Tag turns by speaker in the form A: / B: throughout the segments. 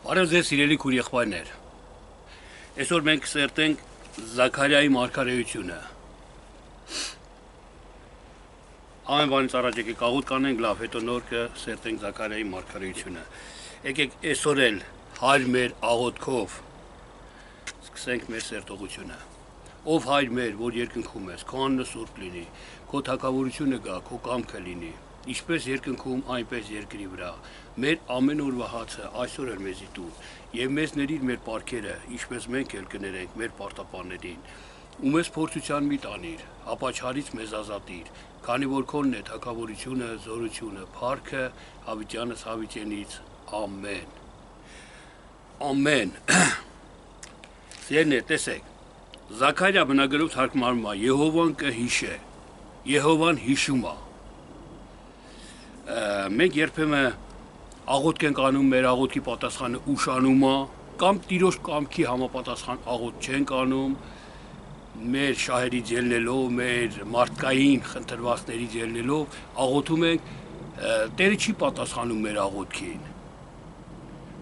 A: Բարև ձեզ սիրելի քուրիեղբայրներ։ Այսօր մենք կսերտենք Զաքարիայի մարգարեությունը։ Ամեն բանից առաջ եկեք աղոտ կանենք, լավ, հետո նոր կսերտենք Զաքարիայի մարգարեությունը։ Եկեք այսօր էլ հայր մեր աղոթքով սկսենք մեր սերտողությունը։ Ով հայր մեր, որ երկնքում ես, քո անունը սուրբ լինի, քո թագավորությունը գա, քո կամքը լինի, ինչպես երկնքում, այնպես երկրի վրա։ Մեր ամեն օրվա հացը այսօր էլ մեզի տուր, եւ մեզ ների մեր պարգևը, ինչպես մենք էլ կներենք մեր պարտապաններին։ Ու մեզ փորձության մի տանիր, ապա չարից մեզ ազատիր, քանի որ քոնն է թագավորությունը, զորությունը, փառքը, հավիտյանս հավիտենից։ Ամեն։ Ամեն։ Սիրներ, տեսեք։ Զաքարիա բնագրով թարգմանվում է Եհովան կհիշե, Եհովան հիշում է։ Մենք երբեմն աղոթք ենք անում, մեր աղոթքի պատասխանը ուշանում է, կամ Տիրոջ կամքի համապատասխան աղոթք չենք անում, մեր շահերից ելնելով, մեր մարդկային խնդրվածներից ելնելով աղոթում ենք, Տերը չի պատասխանում մեր աղոթքին։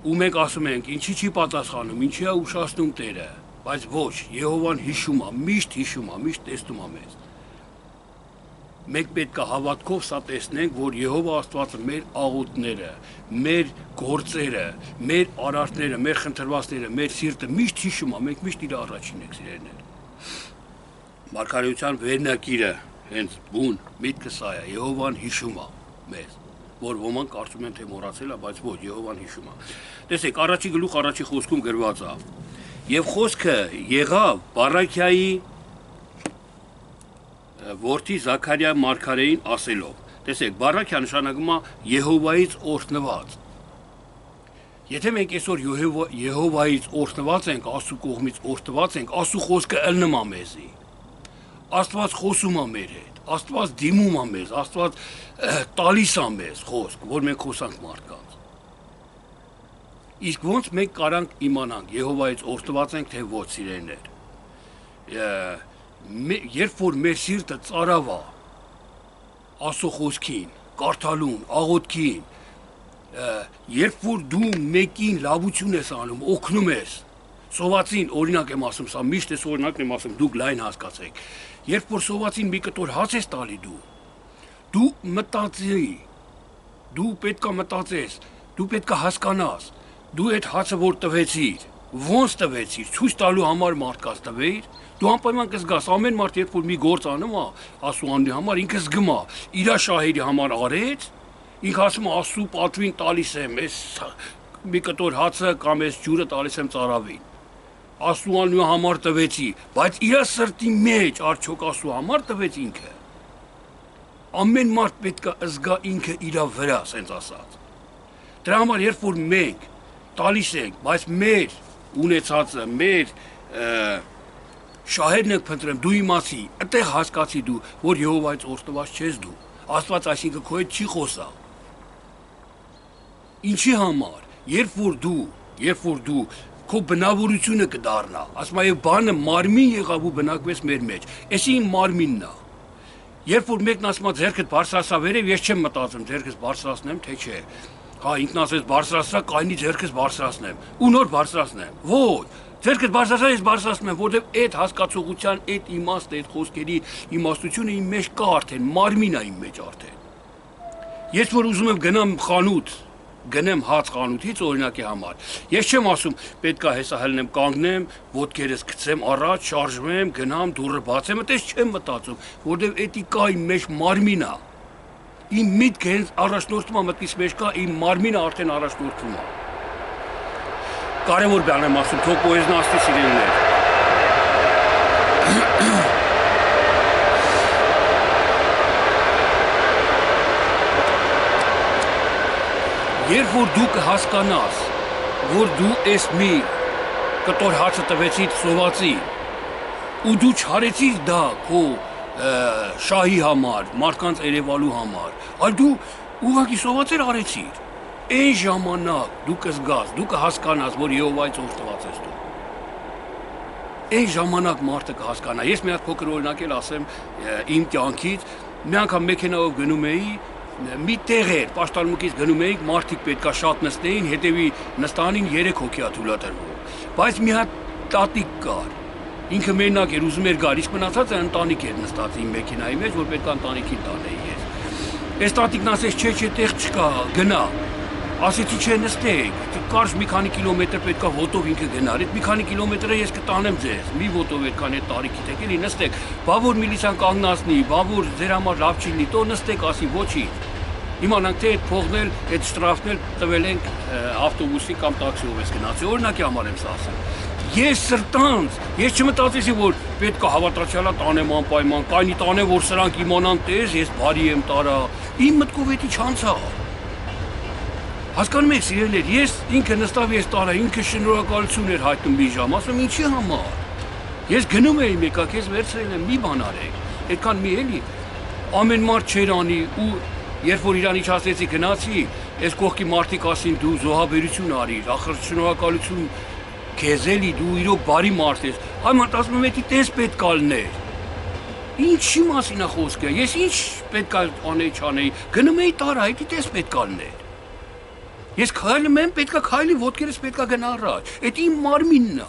A: Ու մենք ասում ենք, ինչի չի պատասխանում, ինչի է ուշացնում Տերը, բայց ոչ, Եհովան հիշում է, միշտ հիշում է, միշտ տեսնում է մեզ։ Մենք պետք է հավատքով սա տեսնենք, որ Եհովա Աստվածը մեր աղոթքները, մեր գործերը, մեր արարքները, մեր խնդրվածները, մեր սիրտը միշտ հիշում է, մենք միշտ իր առաջին ենք սիրելիներ։ Մարգարեության վերնակիրը հենց բուն միտքը սա է, Եհովան հիշում է մեզ, որ ոմանք կարծում են թե մոռացել է, բայց ոչ, Եհովան հիշում է։ Տեսեք, առաջի գլուխ առաջի խոսքում գրված է. Եվ խոսքը եղավ Բարաքիայի որդի Զաքարիա մարգարեին ասելով։ Տեսեք, Բարաքիա նշանակում է Եհովայից օրհնված։ Եթե մենք այսօր Եհովայից օրհնված ենք, Աստծո կողմից օրհնված ենք, Աստծո խոսքը ելնում է մեզի։ Աստված խոսում է մեր հետ, Աստված դիմում է մեզ, Աստված տալիս է մեզ խոսք, որ մենք խոսանք մարդկանց։ Իսկ ոնց մենք կարանք իմանանք Եհովայից օրհնված ենք, թե ոչ սիրելիներ։ Երբ որ մեր սիրտը ծարավ է Աստծո խոսքին, կարդալուն, աղոթքին, երբ որ դու մեկին լավություն ես անում, օգնում ես, սովածին, օրինակ եմ ասում, սա միշտ էս օրինակն եմ ասում, դուք լայն հասկացեք, երբ որ սովածին մի կտոր հաց ես տալի դու մտածի, դու պետք է մտածես, դու պետք է հասկանաս, դու այդ հացը որ տվեցիր, ոնց տվեցիր, ցույց տալու համար մարդկաց տվեիր, դու անպայման կզգաս, ամեն մարդ երբ որ մի գործ անում է, Աստծո անունի համար ինքը զգում է, իր շահերի համար արեց, ինքը ասում է Աստծո պատվին տալիս եմ, այս մի կտոր հացը կամ այս ջուրը տալիս եմ ծարավին։ Աստծո անունի համար տվեցի, բայց իր սրտի մեջ արդյոք Աստծո համար տվեց ինքը։ Ամեն մարդ պետք է զգա ինքը իր վրա, ասենց ասած։ Դրա համար երբ որ մենք տալիս ենք, բայց մեր ունեցածը, մեր շահերն եք փնտրեմ, դու իմացի, այդտեղ հասկացի դու, որ Եհովայից օրհնված չես դու։ Աստված այսինքն քո հետ չի խոսա։ Ինչի համար, երբ որ դու քո բնավորությունը կդառնա, ասում եմ, բանը մարմին եղավ ու բնակվեց մեր մեջ։ Էսի իմ մարմինն է։ Երբ որ մեկն ասում է ձեռքդ բարձրացա վերև, ես չեմ մտածում ձեռքս բարձրացնեմ, թե չէ։ Հա, ինքն ասեց բարձրացրա, կայնի ձեռքս բարձրացնեմ։ Ու նոր բարձրացնեմ։ Ոչ, ձեռքս բարձրացա, ես բարձրացնում եմ, որովհետև այդ հասկացողության, այդ իմաստը, այդ խոսքերի իմաստությունը իմ մեջ կա արդեն, մարմին է իմ մեջ արդեն։ Ես որ ուզում եմ գնամ խանութ, գնեմ հաց խանութից օրինակի համար։ Ես չեմ ասում պետք է հեսա հելնեմ կանգնեմ, ոտքերս գցեմ առաջ, շարժվեմ, գնամ, դուռը բացեմ, այդպես չեմ մտածում, որովհետև էդի կա իմ մեջ մարմին է։ Իմ միտքը հենց առաջնորդում է մտքիս մեջ կա, իմ մարմինը արդեն առաջնորդվում է։ Կարևոր բան եմ ասում, թող պոեզն աստի սիրելիներ։ Երբ որ դու կհասկանաս, որ դու ես մի կտոր հացը տվեցիր սովածի, ու դու չարեցիր դա քո շահի համար, մարդկանց երևալու համար, այլ դու ուղղակի սովածեր արեցիր, այն ժամանակ դու կզգաս, դու կհասկանաս, որ Եհովայից օրհնված ես դու։ Այն ժամանակ մարդը կհասկանա։ Ես մի հատ փոքր օրինակ էլ ասեմ իմ կյանքից, մի անգամ մեքենայով գնում էի, մի տեղ էր, պաշտարմունքից գնում էինք, մարդիկ պետքա շատ նստեին, հետևի նստանին 3 հոգի ա թույլատրվում։ Բայց մի հատ տատիկ կար։ Ինքը մենակ էր, ուզում էր գալ, իսկ մնացածը ընտանիք էր նստած իմ մեքենայի մեջ, որ պետք է ընտանիքին տանեի ես։ Այս տատիկն ասեց, չէ, տեղ չկա, գնա։ Ասեցի, չէ, նստեք, կարճ մի քանի կիլոմետր պետքա ոտով ինքը գնար, այդ մի քանի կիլոմետրը ես կտանեմ ձեզ, մի ոտով այդքան այդ տարիքից եք, էլի նստեք, բա որ միլիցիան կանգնացնի, բա որ ձեր համար լավ չի լինի, տո նստեք, ասի, ոչինչ։ Իմանանք թե այդ փողն էլ, այդ շտրաֆն էլ տվել ենք ավտոբուսի կամ տաքսիով ես գնացի, օրինակի համար եմ սա ասում։ Ես սրտանց, ես չմտածեցի, որ պետք է հավատացյալա տանեմ անպայման, կայնի տանեմ, որ սրանք իմանան տես, ես բարի եմ տարա, իմ մտքով էդի չանցա։ Հասկանում եք, սիրելիներ, ես ինքը նստավ ես տարա, ինքը շնորհակալություն էր հայտնում մի ժամ, ասում ինչի համար։ Ես գնում էի մեկա, քեզ վերցրել եմ, մի բան արեք, այդքան մի էլի, ամեն մարդ չեր անի ու երբ որ իրան իջացեցի գնացի, այս կողքի մարդիկ ասին դու զոհաբերություն արիր, ախր շնորհակալություն քեզ էլի դու իրոք բարի մարդ ես, հայ ասում եմ էդի տես պետք է լներ։ Ինչի մասին է խոսքը, ես ինչ պետք է անեի չանեի, գնում էի տարա, էդի տես պետք է լներ։ Ես քայլում եմ, պետք է քայլի, ոտքերս պետք է գնա առաջ, էդ իմ մարմինն է։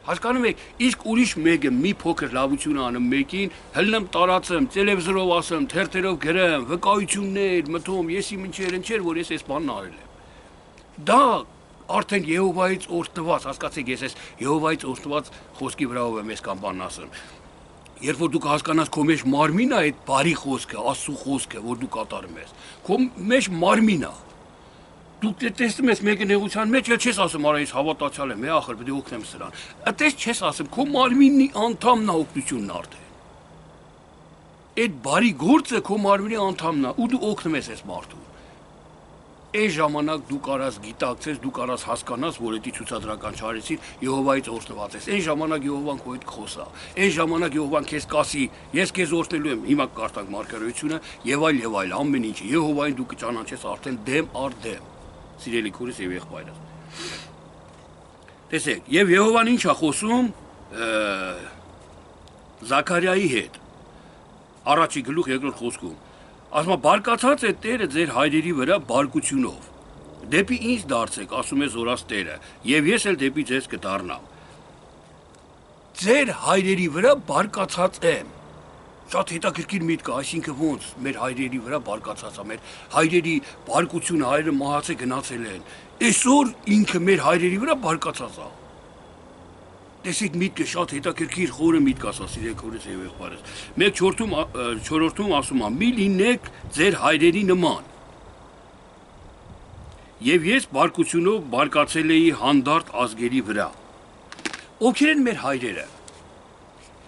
A: Հասկանում եք, իսկ ուրիշ մեկը մի փոքր լավություն անում մեկին, հլնեմ տարածեմ, տելևիզորով ասեմ, թերթերով գրեմ, վկայություններ, մտում, ես իմ ինչեր, որ ես այս բանն արել եմ։ Դա արդեն Եհովայից օրհնված, հասկացեք, ես այս Եհովայից օրհնված խոսքի վրայով եմ այս կամ բանն ասում։ Երբ որ դու կհասկանաս քո մեջ մարմինն է այդ բարի խոսքը, Աստծո խոսքը, որ դու կատարում ես, քո մեջ մարմինն է։ Դու տեսնում ես մեկը նեղության մեջ, էլ չես ասում, արա ես հավատացյալ եմ, ախր պետք է օգնեմ սրան։ Այդպես չես ասում, քո մարմինի անդամն է օգնությունն արդեն։ Այդ բարի գործը քո մարմինի անդամն է, ու դու օգնում ես այս մարդուն։ Այս ժամանակ դու կարաս գիտակցես, դու կարաս հասկանաս, որ դա ցուցադրական չարեցիր, Եհովայից օրհնված ես։ Այն ժամանակ Եհովան քո հետ կխոսա։ Այն ժամանակ Եհովան քեզ կասի, ես քեզ օրհնելու եմ, հիմա կարտանք մարգարեությունը եւ այլ, ամեն ինչ։ Եհովային դու կճանաչես արդեն դեմ առ դեմ։ Սիրելի քուրս եւ եղբայրս։ Տեսեք, եւ Եհովան ինչ է խոսում Զաքարիայի հետ։ Առաջի գլուխ երկրորդ խոսքում։ Ասում է բարկացած է Տերը ձեր հայրերի վրա բարկությունով։ Դեպի ինձ դարձեք, ասում է Զորաց Տերը, եւ ես էլ դեպի ձեզ կդառնամ։ Ձեր հայրերի վրա բարկացած եմ։ Շատ հետաքրքիր միտք է, այսինքն ոնց մեր հայրերի վրա բարկացած է, մեր հայրերի բարկությունը, հայրը մահացե գնացել են։ Այսօր ինքը մեր հայրերի վրա բարկացած է։ Տեսեք միտքը շատ հետաքրքիր խորը միտք ասա, սիրեք հորս եւ եղբայրս։ Մեկ չորրորդում ասում է՝ մի լինեք ձեր հայրերի նման։ Եվ ես բարկությունով բարկացել էի հանդարտ ազգերի վրա։ Ովքեր են մեր հայրերը։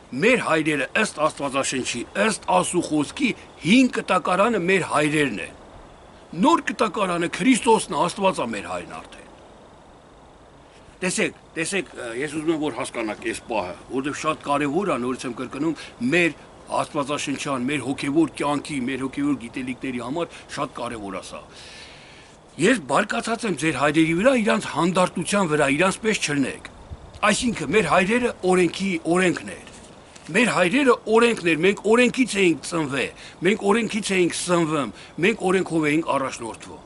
A: Մեր հայրերը ըստ Աստվածաշնչի, ըստ Աստծո խոսքի 5 կտակարանը մեր հայրերն են։ Նոր կտակարանը Քրիստոսն է, Աստվածը մեր հայրն արդեն։ Տեսեք, ես ուզում եմ որ հասկանաք այս պահը, որովհետև շատ կարևոր է, նորից եմ կրկնում, մեր Աստվածաշնչյան, մեր հոգևոր կյանքի, մեր հոգևոր գիտելիքների համար շատ կարևոր է սա։ Ես բարկացած եմ ձեր հայրերի վրա, իրանց հանդարտության վրա, իրանց պես չլնեք։ Այսինքն մեր հայրերը օրենքն էր։ Մեր հայրերը օրենքն էր, մենք օրենքից էինք ծնվել, մենք օրենքից էինք սնվում, մենք օրենքով էինք առաջնորդվում։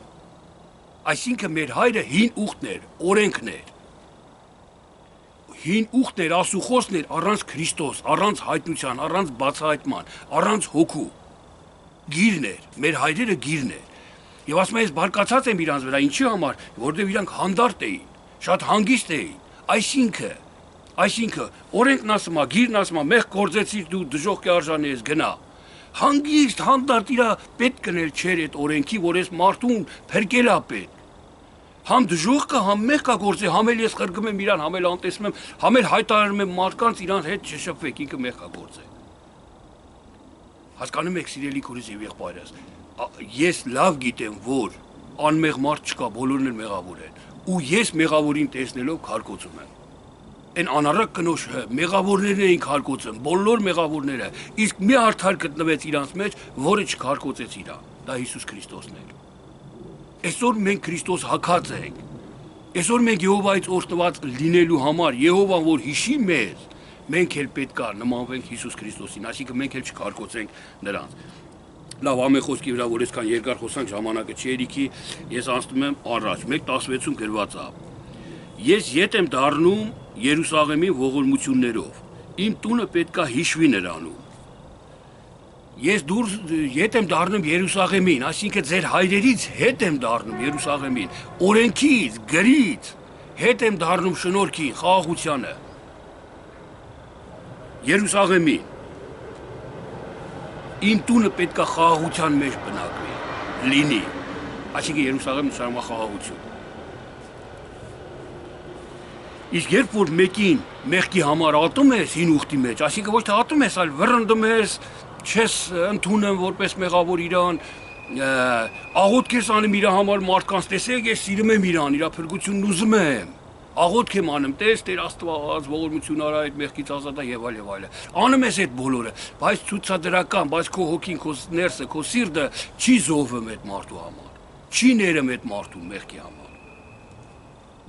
A: Այսինքն մեր հայրը հին ուխտն էր, օրենքն էր։ Հին ուխտն էր, Աստուխոսն էր առանց Քրիստոս, առանց հայտնության, առանց բացահայտման, առանց հոգու։ Գիրն էր, մեր հայրերը գիրն էր։ Եվ ասում ես բարկացած եմ իրանց վրա, ինչի համար, որովհետև իրանք հանդարտ էին, շատ հանգիստ էին։ Այսինքն, օրենքն ասում է, գիրն ասում է, մեղ գործեցիր դու դժոխքի արժանի ես գնա։ Հանգիստ, հանդարտ իրա պետք կնել չէր այդ օրենքի, որ ես մարդուն փրկել է պետք։ Համ դժոխ կա, համ մեղ կա գործի, համ էլ ես խրգում եմ իրան, համ էլ անտեսում եմ, համ էլ հայտարարում եմ մարդկանց իրան հետ չշփվեք, ինքը մեղ կա գործի։ Հասկանում եք, սիրելի քուրս եւ եղբայրս, ես լավ գիտեմ, որ անմեղ մարդ չկա, բոլորն էլ մեղավոր են, ու ես մեղավորին տեսնելով քարկոծում եմ։ Այն անառակ կնոջ մեղավորներն էին քարկոծում, բոլոր մեղավորները, իսկ մի արդար գտնվեց իրանց մեջ, որը չքարկոծեց իրան, դա Հիսուս Քրիստոսն էր։ Այսօր մենք Քրիստոս հագած ենք։ Այսօր մենք Եհովայից օրհնված լինելու համար, Եհովան որ հիշի մեզ, մենք էլ պետք է նմանվենք Հիսուս Քրիստոսին, այսինքն մենք էլ չքարկոծենք նրանց։ Լավ, ամեն խոսքի վրա որ այսքան երկար խոսանք ժամանակը չի երիքի, ես անցնում եմ առաջ, 1:16-ում գրված է. Ես ետ եմ դառնում Երուսաղեմի ողորմություններով, իմ տունը պետքա հիշվի նրանում։ Ես դուրս ետ եմ դառնում Երուսաղեմին, այսինքն ձեր հայրերից հետ եմ դառնում Երուսաղեմին, օրենքից, գրից, հետ եմ դառնում շնորհքին, խաղաղությանը։ Երուսաղեմին իմ տունը պետքա խաղաղության մեջ բնակվի, լինի, այսինքն Երուսաղեմն նշանակում է խաղաղություն։ Իսկ երբ որ մեկին մեղքի համար ատում ես հին ուխտի մեջ, այսինքն ոչ թե ատում ես, այլ վռնդում ես, չես ընդունում որպես մեղավոր իրան, աղոթք ես անում իր համար մարդկանց, տեսեք, ես սիրում եմ իրան, իր փրկությունն ուզում եմ։ Աղոթք եմ անում, տես Տեր Աստված, ողորմություն արա այդ մեղքից ազատա եւ այլ եւ այլ։ Անում ես այդ բոլորը, բայց ցուցադրական, բայց քո հոգին, քո ներսը, քո սիրտը չի զոհվում այդ մարդու համար։ Չի ներում այդ մարդու մեղքի համար։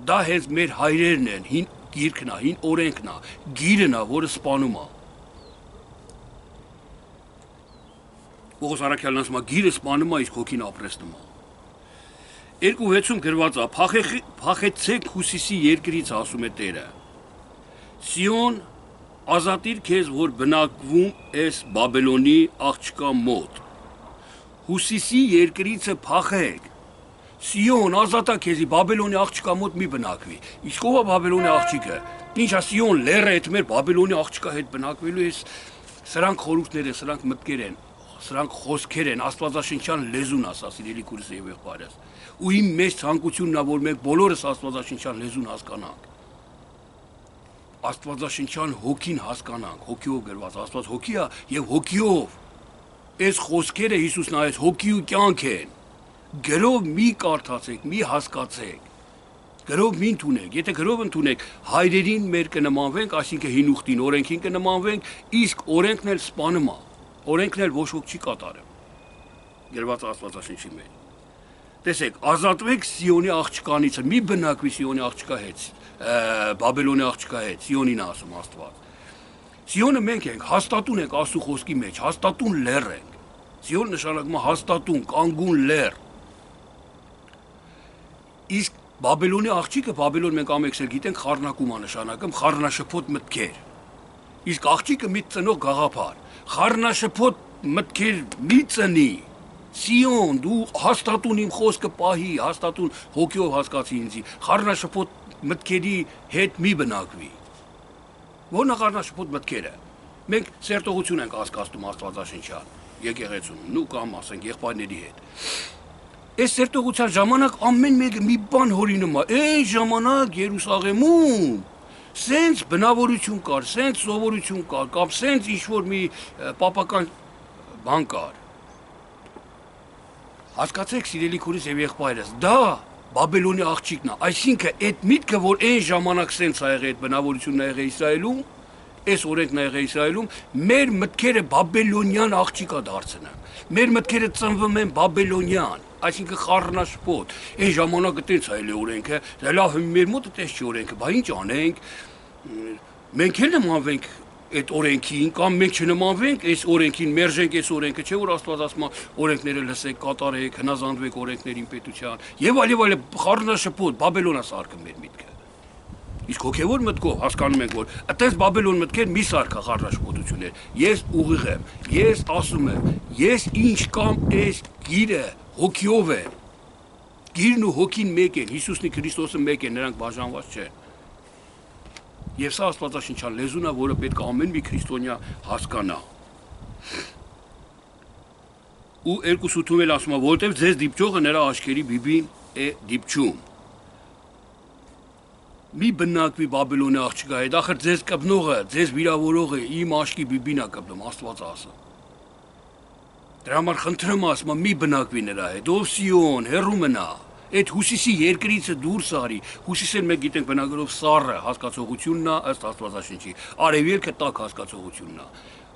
A: Դա հենց մեր հայրերն են, հին գիրքն է, հին օրենքն է, գիրն է, որը սպանում է։ Պողոս Արաքյալն ասում է, գիրը սպանում է, իսկ հոգին ապրեցնում է։ 2:6-ում գրված է. «Փախեցեք Հուսիսի երկրից», ասում է Տերը։ Սիոն, ազատիր քեզ, որ բնակվում ես Բաբելոնի աղջկա մոտ։ Հուսիսի երկրիցը փախեք։ Սիոն, ազատա քեզի, Բաբելոնի աղջկա մոտ մի բնակվի։ Իսկ ով է Բաբելոնի աղջիկը։ Ինչա Սիոն լերը հետ մեր Բաբելոնի աղջկա հետ բնակվելու ես։ Սրանք խորհուրդներ են, սրանք մտքեր են, սրանք խոսքեր են, աստվածաշնչյան լեզուն ասա, սիրելի քուրս եւ եղբայրս։ Ու իմ մեծ ցանկությունն է, որ մենք բոլորս աստվածաշնչյան լեզուն հասկանանք։ Աստվածաշնչյան հոգին հասկանանք, հոգիով գրված, Աստված հոգի է եւ հոգիով։ Այս խոսքերը Հիսուսն այս հոգի ու կյանք են։ Գրով մի կարդացեք, մի հասկացեք։ Գրով մի ընդունեք, եթե գրով ընդունեք, հայրերին մեր կնմանվենք, այսինքն հին ուխտին, օրենքին կնմանվենք, իսկ օրենքն էլ սպանում է։ Օրենքն էլ ոչ ոք չի կատարում։ Գրված Աստվածաշնչի մեջ։ Տեսեք, ազատվեք Սիոնի աղջկանից, մի բնակվի Սիոնի աղջկա հետ, Բաբելոնի աղջկա հետ, Սիոնին ասում Աստված։ Սիոնը մենք ենք, հաստատուն ենք Աստծո խոսքի մեջ, հաստատուն լեռ ենք։ Սիոն նշանակում է հաստատուն, կանգուն լեռ։ Իսկ Բաբելոնի աղջիկը, Բաբելոն մենք ամենքս էլ գիտենք, խառնակում է նշանակում, խառնաշփոթ մտքեր։ Իսկ աղջիկը մի ծնող գաղափար, խառնաշփոթ մտքեր մի ծնի։ Սիոն, դու հաստատուն իմ խոսքը պահի, հաստատուն հոգիով հասկացի ինձ, խառնաշփոթ մտքերի հետ մի բնակվի։ Որն է խառնաշփոթ մտքերը։ Մենք սերտողություն ենք հասկացնում Աստվածաշնչյան, եկեղեցում, նու կամ ասենք եղբայրների հետ։ Այս սերտողության ժամանակ ամեն մեկը մի բան հորինում է։ Այն ժամանակ Երուսաղեմում սենց բնավորություն կար, սենց սովորություն կար, կամ սենց ինչ-որ մի պապական բան կար։ Հասկացեք, սիրելի քուրս եւ եղբայրս, դա Բաբելոնի աղջիկն է, այսինքն այդ միտքը, որ այն ժամանակ սենց ա եղել, այդ բնավորությունն ա եղել Իսրայելում, այս օրենքն ա եղել Իսրայելում, մեր մտքերը բաբելոնյան աղջիկ ա դարձնում։ Մեր մտքերը ծնվում են բաբելոնյան, այսինքն խառնաշփոթ։ Այն ժամանակը տենց ա եղել օրենքը, դա լավ մեր մոտը տես չի օրենքը, բա ինչ անենք։ Մենք էլ նմանվենք այդ օրենքին կամ մենք չնմանվենք այս օրենքին, մերժենք այս օրենքը, չէ՞ որ Աստված ասում է օրենքները լսեք, կատարեք, հնազանդվեք օրենքներին պետության եւ այլ խառնաշփոթ Բաբելոնա սարքը մեր միտքը։ Իսկ հոգեվոր մտքով հասկանում ենք, որ այդպես Բաբելոն մտքեր մի սարքա խառնաշփոթություններ։ Ես ուղիղ եմ, ես ասում եմ, ես ինչ կամ այս գիրը հոգիով եմ։ Գիրն ու հոգին մեկ են, Հիսուսն ու Քրիստոսը մեկ են, նրանք բաժանված չեն։ Եվ սա աստվածաշնչյան լեզուն է, որը պետք է ամեն մի քրիստոնյա հասկանա։ Ու երկու սուտում էլ ասում է, որովհետև ձեզ դիպչողը նրա աչքերի բիբին է դիպչում։ Մի բնակվի Բաբելոնի աղջկա հետ, ախր ձեզ կպնողը, ձեզ վիրավորողը իմ աչքի բիբին է կպնում, Աստված ասում։ Դրա համար խնդրում ասում, մի բնակվի նրա հետ, ով Սիոն, հեռու մնա։ Այդ Հուսիսի երկրիցը դուրս արի, Հուսիսը մենք գիտենք բնագրով սառը հասկացողությունն է ըստ Աստվածաշնչի, արևելքը տաք հասկացողությունն է։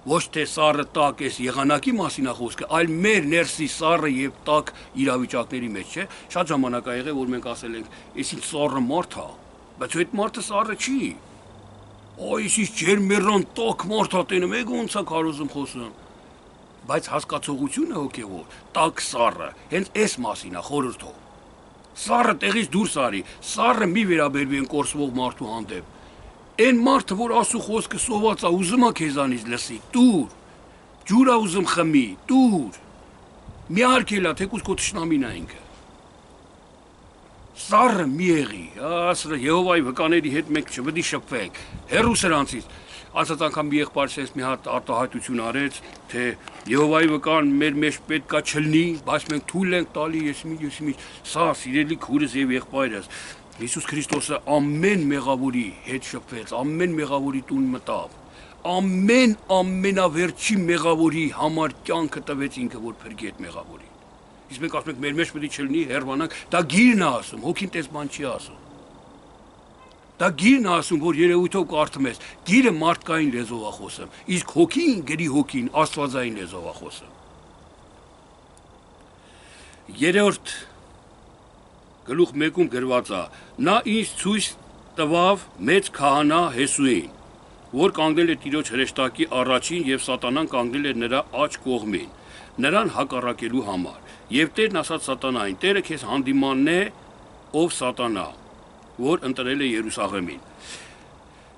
A: Ոչ թե սառը տաք էս եղանակի մասին է խոսքը, այլ մեր ներսի սառը եւ տաք իրավիճակների մեջ, չէ։ Շատ ժամանակ ա եղել, որ մենք ասել ենք, «Էս ինչ սառը մարդ է», բայց այդ մարդը սառը չի։ Այս ինչ ջերմեռան տաք մարդ է տենում, եք ոնց է քարոզում խոսում։ Բայց հասկացողությունը հոգևոր, տակ սառը, հենց այս մասին է խորհրդով։ Սառը տեղից դուրս արի, սառը մի վերաբերվի են կորսվող մարդու հանդեպ։ Այն մարդը, որ Աստծո խոսքը սոված է, ուզում է քեզանից լսի, տուր։ Ջուր է ուզում խմի, տուր։ Մի արկելա, թեկուզ քո թշնամին է ինքը։ Սառը մի եղի, ասրը Եհովայի վկաների հետ մենք չպետք է շփվենք։ Հեռու սրանցից։ Ասած անգամ մի եղբայր sense մի հատ արտահայտություն արեց, թե Եհովայի վկան մեր մեջ պետքա չլինի, բայց մենք թույլ ենք տալի, ես մի սա սիրելի քուրս եւ եղբայրս։ Հիսուս Քրիստոսը ամեն մեղավորի հետ շփվեց, ամեն մեղավորի տուն մտավ։ Ամենավերջի մեղավորի համար կյանքը տվեց ինքը, որ փրկի այդ մեղավորին։ Իսկ մենք ասում ենք մեր մեջ պետք է չլինի, հերվանանք, դա գիրն է ասում, հոգին տես բան չի ասում։ Դա գիրն է ասում, որ երևույթով կարդում ես, գիրը մարդկային լեզվով է խոսում, իսկ հոգին, գրի հոգին, աստվածային լեզվով է խոսում։ Երրորդ գլուխ 1-ում գրված է. նա ինձ ցույց տվավ մեծ քահանա Հեսուին, որ կանգնել է Տիրոջ հրեշտակի առաջին եւ սատանան կանգնել է նրա աջ կողմին, նրան հակառակելու համար։ Եվ Տերն ասաց սատանային. Տերը քեզ հանդիմանն է, ով սատանա, որ ընտրել է Երուսաղեմին։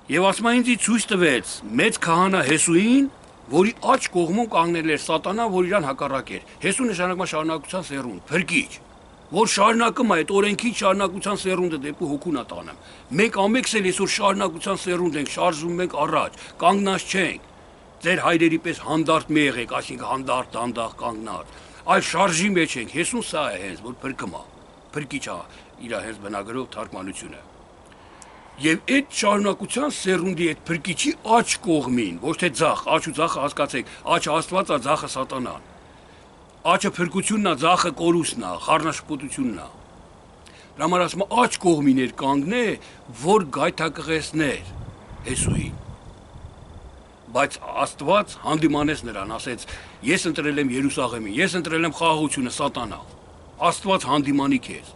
A: Եվ ասում է ինձ ցույց տվեց մեծ քահանա Հեսուին, որի աջ կողմում կանգնել էր սատանա, որ իրան հակառակ էր։ Հեսու նշանակում է շարունակության սերունդ, փրկիչ, որ շարունակում է այդ օրենքի շարունակության սերունդը դեպի հոգուն է տանում։ Մենք ամենքս էլ այսօր շարունակության սերունդ ենք, շարժվում ենք առաջ, կանգնած չենք։ Ձեր հայրերի պես հանդարտ մի եղեք, այսինքն հանդարտ, դանդաղ կանգնած։ Այլ շարժի մեջ ենք, Հեսուն սա է հենց, որ փրկում է, փրկիչ է իր հենց բնագրով թարգմանությունը։ Եվ այդ շարունակության սերունդի այդ փրկիչի աջ կողմին, ոչ թե ձախ, աջ ու ձախը հասկացեք, աջը Աստված է, ձախը սատանան։ Աջը փրկությունն է, ձախը կորուստն է, խառնաշփոթությունն է։ Դրա համար ասում է աջ կողմին էր կանգնե, որ գայթակղեցներ Հեսուին։ Բայց Աստված հանդիմանեց նրան, ասեց. ես ընտրել եմ Երուսաղեմին, ես ընտրել եմ խաղաղությունը, սատանա։ Աստված հանդիմանի քեզ։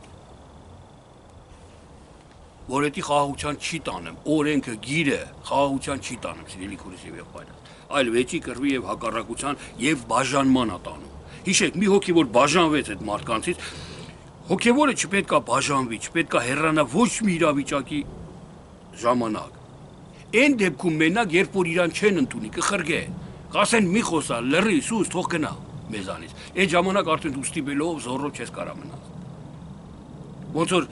A: Որ էդի խաղաղության չի տանում, օրենքը, գիրը խաղաղության չի տանում, սիրելի քուրս եւ եղբայրս, այլ վեճի, կռվի եւ հակառակության եւ բաժանման է տանում։ Հիշեք, մի հոգի որ բաժանվեց այդ մարդկանցից, հոգեվորը չպետք է բաժանվի, չպետք է հեռանա ոչ մի իրավիճակի ժամանակ։ Այն դեպքում մենակ, երբ որ իրան չեն ընդունի, կխրգե, կասեն մի խոսա, լռի, սուս, թող գնա մեզանից։ Այդ ժամանակ արդեն դու ստիպելով զորով չես կարա մնալ։ Ոնց որ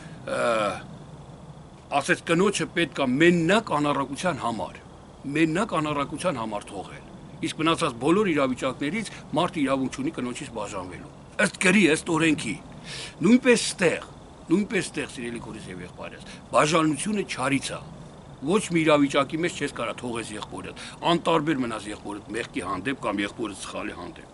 A: ասեց կնոջը պետք է մենակ անառակության համար թողել։ Իսկ մնացած բոլոր իրավիճակներից մարդը իրավունք ունի կնոջից բաժանվելու։ Ըստ գրի, ըստ օրենքի։ Նույնպես ստեղ, սիրելի քուրս եւ եղբայրս, բաժանությունը չարից է։ Ոչ մի իրավիճակի մեջ չես կարա թողես եղբորդ, անտարբեր մնաս եղբորդ մեղքի հանդեպ կամ եղբորդ սխալի հանդեպ։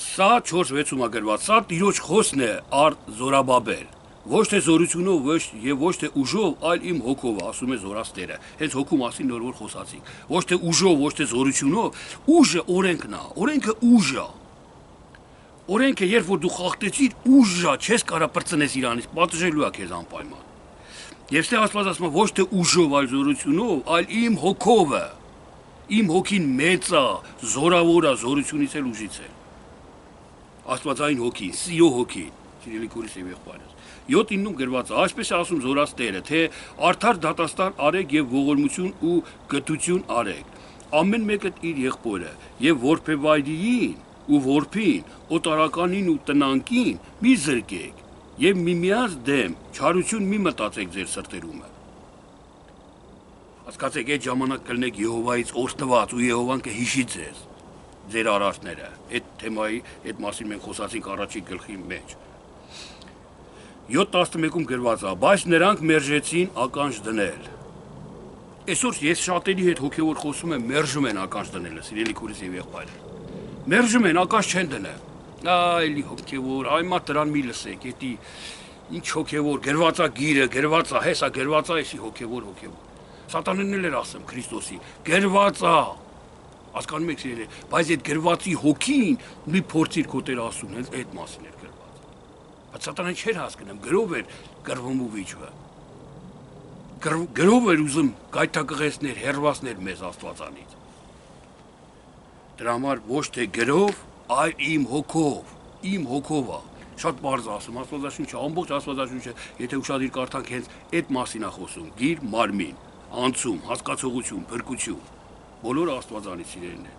A: Սա 4:6-ում գրված, սա Տիրոջ խոսքն է առ Զորաբաբել, ոչ թե զորությունով եւ ոչ թե ուժով, այլ իմ հոգով, ասում է Զորաստերը։ Հենց հոգու մասին նոր որ խոսացինք։ Ոչ թե ուժով, ոչ թե զորությունով, ուժը օրենքն է, օրենքը ուժ է։ Օրենքը երբ որ դու խախտեցիր, ուժը չես կարա բրծնես իրանից, պատժելու է քեզ անպայման։ Եվ ստե Աստված ասում է ոչ թե ուժով, այլ զորությունով, այլ իմ հոգովը։ Իմ հոգին մեծ է, զորավոր է, զորությունից էլ ուժից է։ Աստվածային հոգին, սիրո հոգին, սիրելի քուրս եւ եղբայրս։ 7:9-ում գրված է, այսպես է ասում Զորաստերը, թե արդար դատաստան արեք եւ ողորմություն ու գթություն արեք։ Ամեն մեկը իր եղբորը եւ որբեվայրիին ու որբին, օտարականին ու տնանկին մի զրկեք եւ միմյանց դեմ չարություն մի մտածեք ձեր սրտերումը։ Հասկացեք, այդ ժամանակ կլնեք Եհովայից օրհնված ու Եհովան կհիշի ձեզ ձեր արարքները։ Այդ թեմայի, այդ մասին մենք խոսացինք առաջին գլխի մեջ։ 7:11-ում գրված է, բայց նրանք մերժեցին ականջ դնել։ Այսօր ես շատերի հետ հոգևոր խոսում եմ, մերժում են ականջ դնելը, սիրելի քուրս եւ եղբայրս։ Մերժում են, ականջ չեն դնել։ Այլի հոգևոր, այմա դրան մի լսեք, էդի ինչ հոգևոր, գրված է գիրը, գրված է, հեսա գրված է, էսի հոգևոր։ Սատանեն էլ էր ասում Քրիստոսի, գրված է։ Հասկանում եք, սիրելի, բայց այդ գրվածի հոգին մի փորձիր քո Տեր ասում, հենց այդ մասին էր գրված։ Բայց սատանան չէր հասկանում, գրով էր գրվում ու վիճվը։ Գրով էր ուզում գայթակղեցներ, հերվասներ մեզ Աստվածանից։ Դրա համար ոչ թե գրով, այլ իմ հոգով է։ Շատ բարձ ասում, Աստվածաշունչը, ամբողջ Աստվածաշունչը, եթե ուշադիր կարդանք, հենց այդ մասին է խոսում՝ գիր, մարմին, անցում, հասկացողություն, փրկություն։ Բոլորը Աստվածանից իրենն են։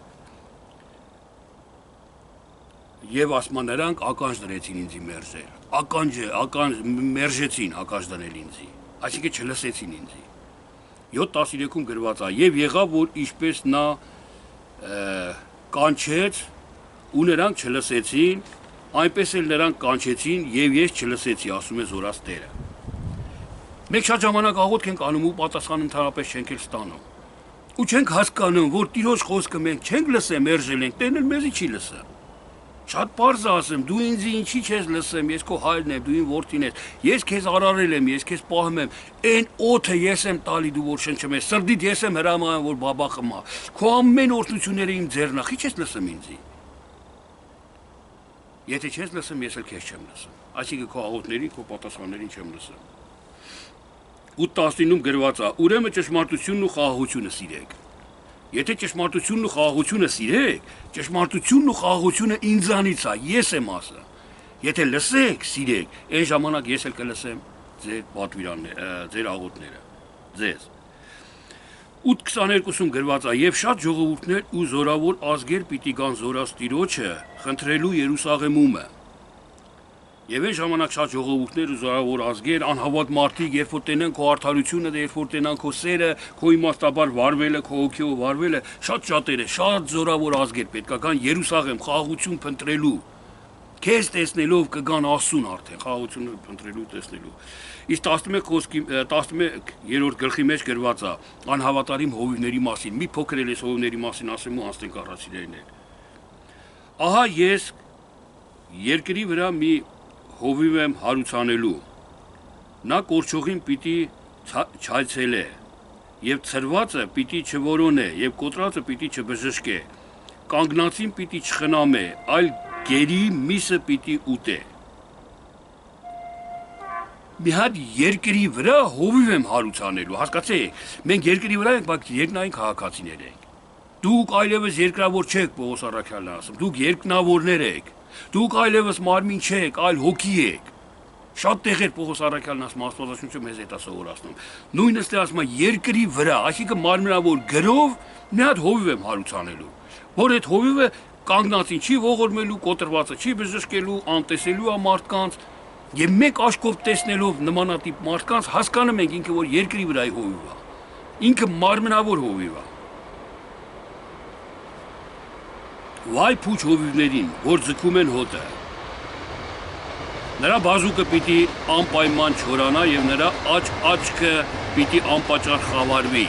A: Եվ ասма նրանք ականջ դրեցին ինձի մերժել։ Մերժեցին ականջ դնել ինձի։ Այսինքն չլսեցին ինձի։ 7:13-ում գրված է. «Եվ եղավ, որ ինչպես նա կանչեց ու նրանք չլսեցին, այնպես էլ նրանք կանչեցին եւ ես չլսեցի», ասում է Զորաց Տերը։ Մենք շատ ժամանակ աղոթք ենք անում ու պատասխան ընդհանրապես չենք էլ ստանում։ Ու չենք հասկանում, որ Տիրոջ խոսքը մենք չենք լսեմ, մերժել ենք, Տերն էլ մեզի չի լսա։ Շատ պարզ ասեմ, դու ինձ ինչի չես լսեմ, ես քո հայրն եմ, դու իմ որդին ես, ես քեզ արարել եմ, ես քեզ պահում եմ, այն օդը ես եմ տալի դու որ շնչում ես, սրդիդ ես եմ հրամայում որ բաբա խմա, քո ամեն օրհնությունները իմ ձեռն է, ի՞նչ ես լսում ինձի։ Եթե չես լսում, ես էլ քեզ չեմ լսում, այսինքն քո աղոթներին, քո պատասխաններին չեմ լսում։ 8:19-ում գրված է. «Ուրեմն ճշմարտությունն ու խաղաղությունը սիրեք»։ Եթե ճշմարտությունն ու խաղաղությունը սիրեք, ճշմարտությունն ու խաղաղությունը ինձանից է, ես եմ ասա։ Եթե լսեք, սիրեք, այն ժամանակ ես էլ կլսեմ ձեր պատվիրանները, ձեր աղոթները, ձեզ։ 8:22-ում գրված է. «Եվ շատ ժողովուրդներ ու զորավոր ազգեր պիտի գան Զորաց Տիրոջը խնդրելու Երուսաղեմումը»։ Եվ այն ժամանակ շատ ժողովուրդներ ու զորավոր ազգեր, անհավատ մարդիկ, երբ որ տենան քո արդարությունը, երբ որ տենան քո սերը, քո իմաստաբար վարվելը, քո հոգիով վարվելը, շատ շատերը, շատ զորավոր ազգեր պետք է գան Երուսաղեմ խաղաղություն փնտրելու։ Քեզ տեսնելով կգան ասուն արդեն խաղաղությունը փնտրելու, տեսնելու։ Իսկ 11-րդ գլխի մեջ գրված է անհավատարիմ հովիվների մասին։ Մի փոքր էլ էս հովիվների մասին ասեմ ու անցնենք առածիներն։ Ահա ես երկրի վրա մի հովիվ եմ հարուցանելու, նա կորչողին պիտի չայցելե, և ցրվածը պիտի չորոնե, և կոտրածը պիտի չբժշկե, կանգնածին պիտի չխնամե, այլ գերի միսը պիտի ուտե։ Մի հատ երկրի վրա հովիվ եմ հարուցանելու, հասկացեք, մենք երկրի վրա ենք, բայց երկնային քաղաքացիներ ենք։ Դուք այլևս երկրավոր չեք, Պողոս առաքյալն ասում, դուք երկնավորներ եք։ Դուք այլևս մարմին չեք, այլ հոգի եք։ Շատ տեղեր Պողոս առաքյալն ասում, Աստվածաշունչը մեզ հետ է սովորացնում։ Նույնը ասում է երկրի վրա, այսինքն մարմնավոր գրով մի հատ հովիվ եմ հարուցանելու, որ այդ հովիվը կանգնածին չի ողորմելու, կոտրվածը չի բժշկելու, անտեսելու է մարդկանց, եւ մեկ աշկով տեսնելով նմանատիպ մարդկանց հասկանում ենք ինքը որ երկրի վրայի հովիվ է։ Ինքը մարմնավոր հովիվ է։ Վայ փուչ հովիվներին, որ ձգում են հոտը։ Նրա բազուկը պիտի անպայման չորանա եւ նրա աչքը պիտի անպատճառ խավարվի։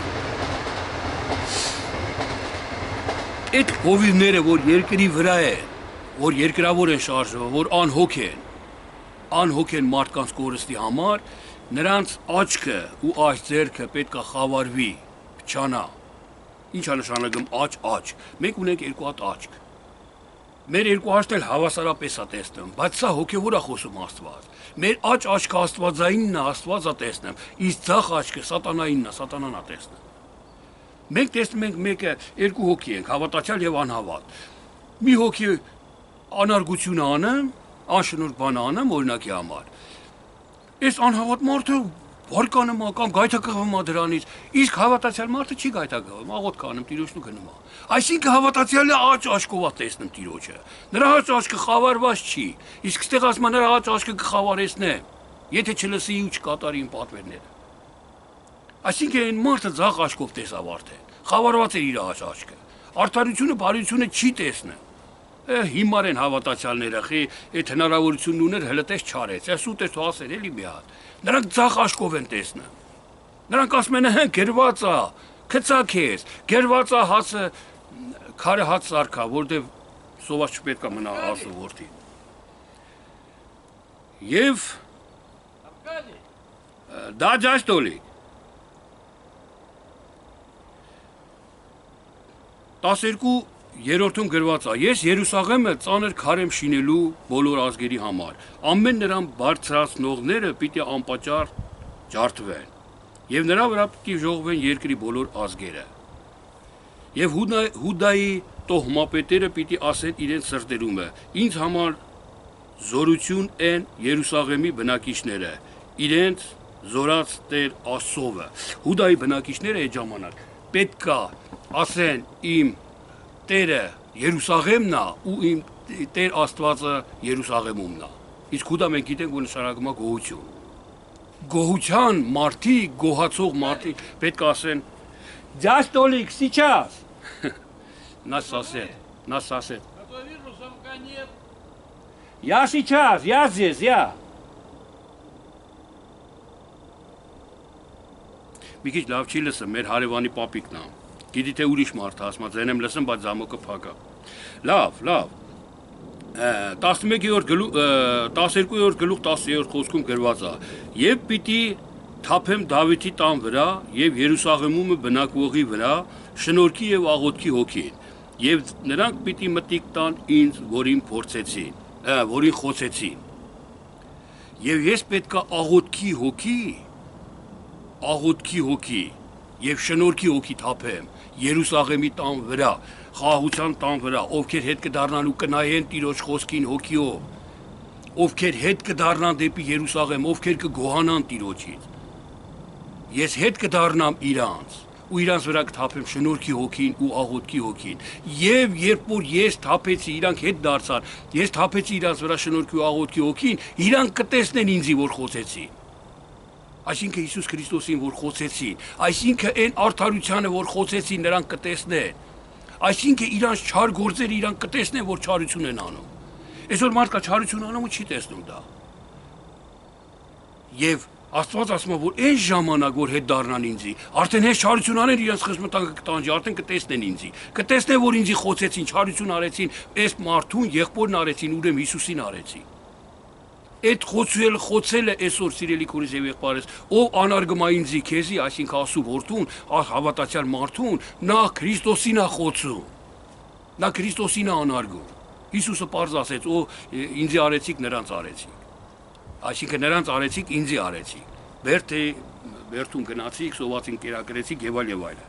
A: Այդ հովիվները, որ երկրի վրա են, որ երկրավոր են շարժվում, որ անհոգ են մարդկանց կորստի համար, նրանց աչքը ու աջ ձեռքը պետք է խավարվի, փչանա։ Ինչ է նշանակում աչ։ Մենք ունենք երկու հատ աչք։ Մեր երկու աչքն էլ հավասարապես է տեսնում, բայց սա հոգևոր է խոսում Աստված։ Մեր աչքը Աստվածայինն է, Աստված է տեսնում, իսկ ձախ աչքը սատանայինն է, սատանան է տեսնում։ Մենք տեսնում ենք մեկը երկու հոգի ենք, հավատացյալ եւ անհավատ։ Մի հոգի անարգություն անում, անշնորհ բան անում օրինակի համար։ Այս անհավատ մարդը վարկանում է կամ գայթակղվում է դրանից, իսկ հավատացյալ մարդը չի գայթակղվում, աղոթք անում Տիրոջն ու գնում է։ Այսինքն հավատացյալը աչքով է տեսնում Տիրոջը։ Նրա աչքը խավարված չի, իսկ ստեղ ասում նրա աչքը կխավարեցնե, եթե չլսի ու չկատարի իմ պատվերները։ Այսինքն այն մարդը ձախ աչքով տեսավ արդեն, խավարված է իր աչքը։ Արդարությունը, բարությունը չի տեսնում։ Հիմար են հավատացյալները, այդ հնարավորությունն ուներ հլտես չարեց, սուտ է ասել էլի մի հատ։ Նրանք ձախ աչքով են տեսնում։ Նրանք ասում են, գրված է, քցակ ես, գրված է հացը, քարը հաց սարքա, որտեվ սոված չպետք է մնա ասու որդին։ Եվ դա ջաշտոլիկ 12-րդում գրված է. Ես Երուսաղեմը ծանր քար եմ շինելու բոլոր ազգերի համար, ամեն նրան բարձրացնողները պիտի անպատճառ ջարդվեն, եւ նրա վրա պիտի ժողվեն երկրի բոլոր ազգերը։ Եվ Հուդայի տոհմապետերը պիտի ասեն իրենց սրտերումը. ինձ համար զորություն են Երուսաղեմի բնակիչները, իրենց զորած Տեր Աստծովը։ Հուդայի բնակիչները այդ ժամանակ պետքա ասեն իմ Տերը Երուսաղեմն է ու իմ Տեր Աստվածը Երուսաղեմումն է։ Իսկ Հուդա մենք գիտենք, որ նշանակում է գոհություն։ Գոհության մարդի, գոհացող մարդի պետք է ասեն «Ձյաս Տոլիկ, сейчас!» Нас сосед. Я сейчас, я здесь, я. Մի քիչ լավ չի լսում, մեր հարևանի պապիկն է։ Գիտի թե ուրիշ մարդ է, ասում եմ լսում, բայց զամոկը փակ է։ Լավ։ 12-րդ գլուխ 10-րդ խոսքում գրված է. Եվ պիտի թափեմ Դավիթի տան վրա եւ Երուսաղեմում բնակվողի վրա շնորհքի եւ աղոթքի հոգին, եւ նրանք պիտի մտիկ տան ինձ, որին խոցեցին։ Եվ ես պետքա աղոթքի հոգի եւ շնորհքի հոգի թափեմ Երուսաղեմի տան վրա, խաղաղության տան վրա, ովքեր հետ կդառնան ու կնայեն Տիրոջ խոսքին հոգիով, ովքեր հետ կդառնան դեպի Երուսաղեմ, ովքեր կգոհանան Տիրոջից։ Ես հետ կդառնամ իրանց ու իրանց վրա կթափեմ շնորհքի հոգին ու աղոթքի հոգին։ Եվ երբ որ ես թափեցի, իրանք հետ դարձան, ես թափեցի իրանց վրա շնորհքի ու աղոթքի հոգին, իրանք կտեսնեն ինձի, որ խոցեցի։ Այսինքն Հիսուս Քրիստոսին, որ խոցեցին, այսինքն այն արդարությանը, որ խոցեցին, նրանք կտեսնեն։ Այսինքն իրանց չար գործերը իրանք կտեսնեն, որ չարություն են անում։ Այսօր մարդկա չարություն անում ու չի տեսնում դա։ Եվ Աստված ասում է, որ այն ժամանակ, որ հետ դառնան ինձի, արդեն հենց չարություն անեն, իրենց խշմտանքը կտանջի, արդեն կտեսնեն ինձի։ Կտեսնեն, որ ինձի խոցեցին, չարություն արեցին, այս մարդուն եղբորն արեցին, ուրեմն Հիսուսին արեցին։ Այդ խոցելը այսօր սիրելի քուրիս եւ եղբայրս, ով անարգում է ինձի քեզի, այսինքն Աստծո որդուն, հավատացյալ մարդուն, նա Քրիստոսին է խոցում։ Նա Քրիստոսին է անարգում։ Հիսուսը պարզ ասեց, ով ինձի արեցիք, նրանց արեցիք։ Այսինքն նրանց արեցիք, ինձի արեցիք։ Բերթուն գնացիք, սովածին կերակրեցիք եւ այլն։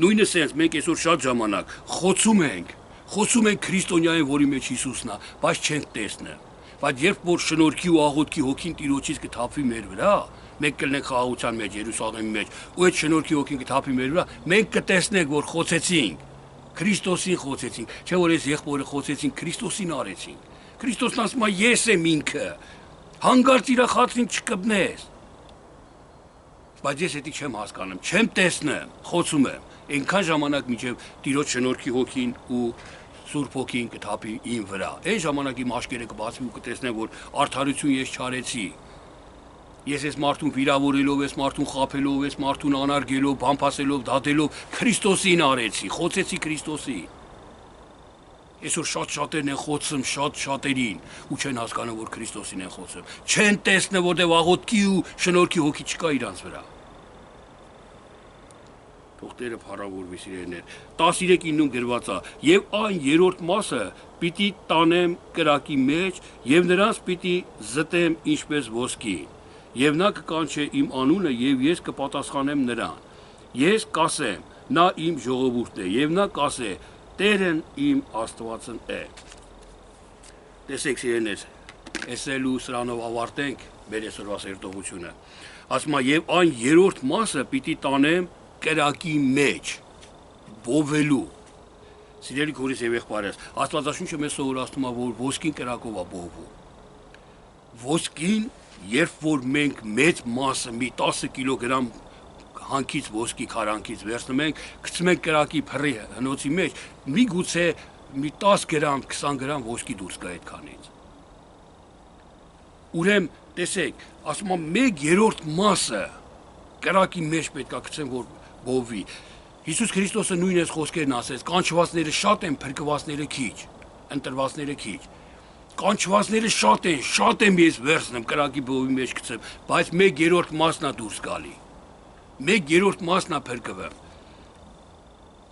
A: Նույնը sense մենք այսօր շատ ժամանակ խոցում ենք քրիստոնյային, որի մեջ Հիսուսն է, բայց չենք տեսնում։ Բայց երբ որ շնորհքի ու աղոթքի հոգին Տիրոջից կթափվի մեր վրա, մենք կլինենք խաղաղության մեջ, Երուսաղեմի մեջ, ու այդ շնորհքի հոգին կթափվի մեր վրա, մենք կտեսնենք, որ խոցեցինք, Քրիստոսին խոցեցինք, չէ՞ որ այս եղբորը խոցեցինք, Քրիստոսին արեցինք։ Քրիստոսն ասում է ես եմ ինքը։ Հանգարց իր խաչին չկպնես։ Բայց ես դա չեմ հասկանում, չեմ տեսնում, խոցում եմ։ Այնքան ժամանակ մինչև Տիրոջ շնորհքի հոգին ու Սուրբ հոգին կթափի իմ վրա։ Այն ժամանակ իմ աչքերը կբացվի ու կտեսնեմ, որ արդարություն ես չարեցի։ Ես այս մարդուն վիրավորելով, այս մարդուն խաբելով, այս մարդուն անարգելով, բամփասելով, դատելով Քրիստոսին արեցի, խոցեցի Քրիստոսին։ Այսօր շատերն են խոցում շատերին ու չեն հասկանում, որ Քրիստոսին են խոցում։ Չեն տեսնում, որտեղ աղոթքի ու շնորհքի հոգի չկա իրանց վրա։ Թողտերը փառավորվի սիրելիներ։ 13:9 գրված է. Եվ այն երրորդ մասը պիտի տանեմ կրակի մեջ եւ նրանց պիտի զտեմ ինչպես ոսկի։ Եվ նա կկանչե իմ անունը եւ ես կպատասխանեմ նրան։ Ես կասեմ. նա իմ ժողովուրդն է եւ նա կասե. Տերն իմ Աստվածն է։ Տեսեք սիրելիներ, էսելու սրանով ավարտենք մեր այսօրվա սերտողությունը։ Ասում է եւ այն երրորդ մասը պիտի տանեմ կրակի մեջ բովելու։ Սիրելի քուրիս եւ եղբայրս, Աստվածաշունչը մեզ սովորացնում է, որ ոսկին կրակով է բովում։ Ոսկին, երբ որ մենք մեծ մասը մի 10 կիլոգրամ հանքից ոսկի քարանքից վերցնում ենք, գցում ենք կրակի փռի հնոցի մեջ, միգուցե մի 10 գրամ, 20 գրամ ոսկի դուրս գա այդքանից։ Ուրեմն, տեսեք, ասում եմ 1/3 մասը կրակի մեջ պետք է գցեն, որ բովի։ Հիսուս Քրիստոսը նույն այս խոսքերն ասեց. կանչվածները շատ են, փրկվածները քիչ, ընտրվածները քիչ։ Կանչվածները շատ եմ ես վերցնեմ կրակի բովի մեջ գցեմ, բայց 1/3 մասն է դուրս գալի։ 1/3 մասն է փրկվեմ։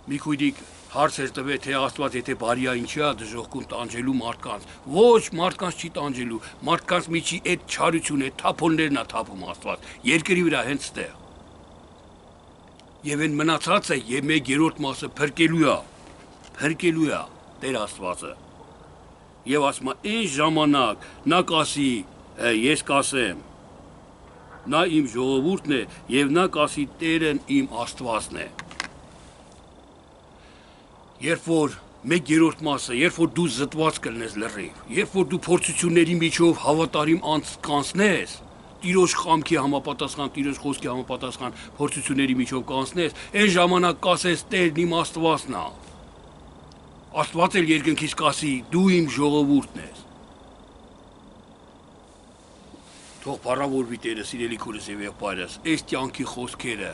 A: Մի քույրիկ հարց էր տվել, թե Աստված եթե բարի է, ինչի է դժոխքում տանջելու մարդկանց։ Ոչ, մարդկանց չի տանջելու, մարդկանց միջի այդ չարությունը, այդ թափոններն է թափում Աստված, երկրի վրա հենց ստեղ։ Եվ այն մնացածը եւ 1/3 մասը փրկելու է Տեր Աստվածը։ Եվ ասում այն ժամանակ նա կասի, ես կասեմ, նա իմ ժողովուրդն է եւ նա կասի Տերն իմ Աստվածն է։ Երբ որ 1/3 մասը, երբ որ դու զտված կլնես լրիվ, երբ որ դու փորձությունների միջով հավատարիմ անց կանցնես, Տիրոջ խամքի համապատասխան, Տիրոջ խոսքի համապատասխան փորձությունների միջով կանցնես, այն ժամանակ կասես Տերն իմ Աստվածն է։ Աստված էլ երկնքից կասի դու իմ ժողովուրդն ես։ Թող փառավորվի Տերը, սիրելի քուրս եւ եղբայրս, այս կյանքի խոսքերը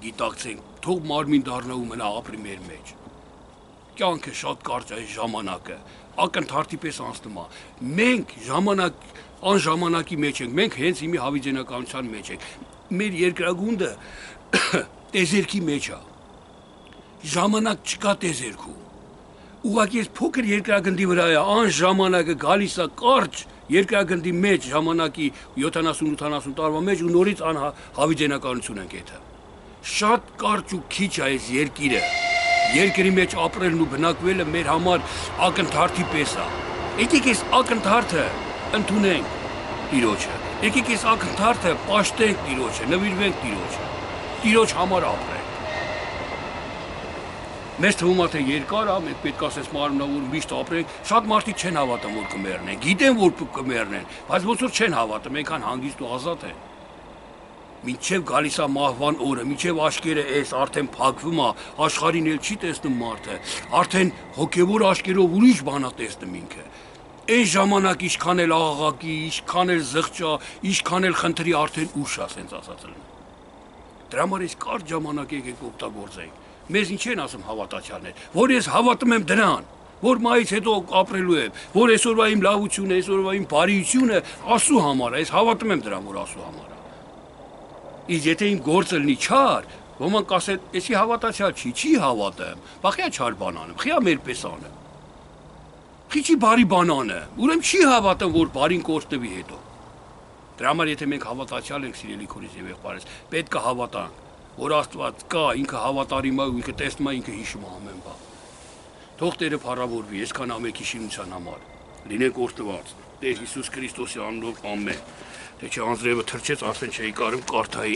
A: գիտակցենք, թող մարմին դառնա ու մնա ապրի մեր մեջ։ Կյանքը շատ կարճ է, ժամանակը ակնթարթի պես անցնում է։ Մենք անժամանակի մեջ ենք, մենք հենց հիմի հավիճենականության մեջ ենք։ Մեր երկրագունդը տեզերքի մեջ է։ Ժամանակ չկա տեզերքում։ Ուղղակի այս փոքր երկրագնդի վրա է անժամանակը գալիս է կարճ երկրագնդի մեջ ժամանակի 70-80 տարվա մեջ ու նորից հավիճենականություն ենք եթե։ Շատ կարճ ու քիչ է այս երկիրը։ Երկրի մեջ ապրելն ու բնակվելը մեր համար ակնթարթի պես է։ Եկեք այս ակնթարթը ընդունենք Տիրոջը։ Եկեք այս ակնթարթը պաշտենք Տիրոջը, նվիրվենք Տիրոջը։ Տիրոջ համար ապրենք։ Մեզ թվում է թե երկար է, մենք պետք է ասես մարմնավոր միշտ ապրենք, շատ մարդիկ չեն հավատում որ կմեռնեն, գիտեն որ կմեռնեն, բայց ոնց որ չեն հավատում, այնքան հանգիստ ու ազատ են։ Մինչև գալիս է մահվան օրը, մինչև աշկերը էս արդեն փակվում է, աշխարհին էլ չի տեսնում մարդը, արդեն հոգևոր աշկերով ուրիշ բան է տեսնում ինքը։ Այն ժամանակ ինչքան էլ աղաղակի, ինչքան էլ զղջա, ինչքան էլ խնդրի արդեն ուշ է, ասենց ասած լինի։ Դրա համար այս կարճ ժամանակ եկեք օգտագործենք։ Մեզ ինչ են ասում հավատացյալներ, որ ես հավատում եմ դրան, որ մայից հետո ապրելու եմ, որ այսօրվա իմ լավությունը, այսօրվա իմ բարիությունը Աստծո համար է, ես հավատում եմ դրան, որ Աստծո համար է։ Իսկ եթե իմ գործը լինի չար, ոմանք ասեն, «Էսի հավատացյալ չի հավատեմ, բախյա չար բան անեմ, խիա մեր պես անեմ»։ Խիչի բարի բան անեմ, ուրեմն չի հավատեմ, որ բարին կորցնվի հետո։ Դրա համար եթե մենք հավատացյալ ենք, սիրելի քուրիս եւ եղբայրս, պետք է հավատանք, որ Աստված կա, ինքը հավատարիմ է ու ինքը տեսնում է, ինքը հիշում է ամեն բան։ Թող Տերը փառավորվի, այսքան ամենքի շինության համար։ Լինենք օրհնված։ Տեր Հիսուս Քրիստոսի անունով ամեն։ Թե չէ անձրևը թրջեց, արդեն չէի կարում կարդայի։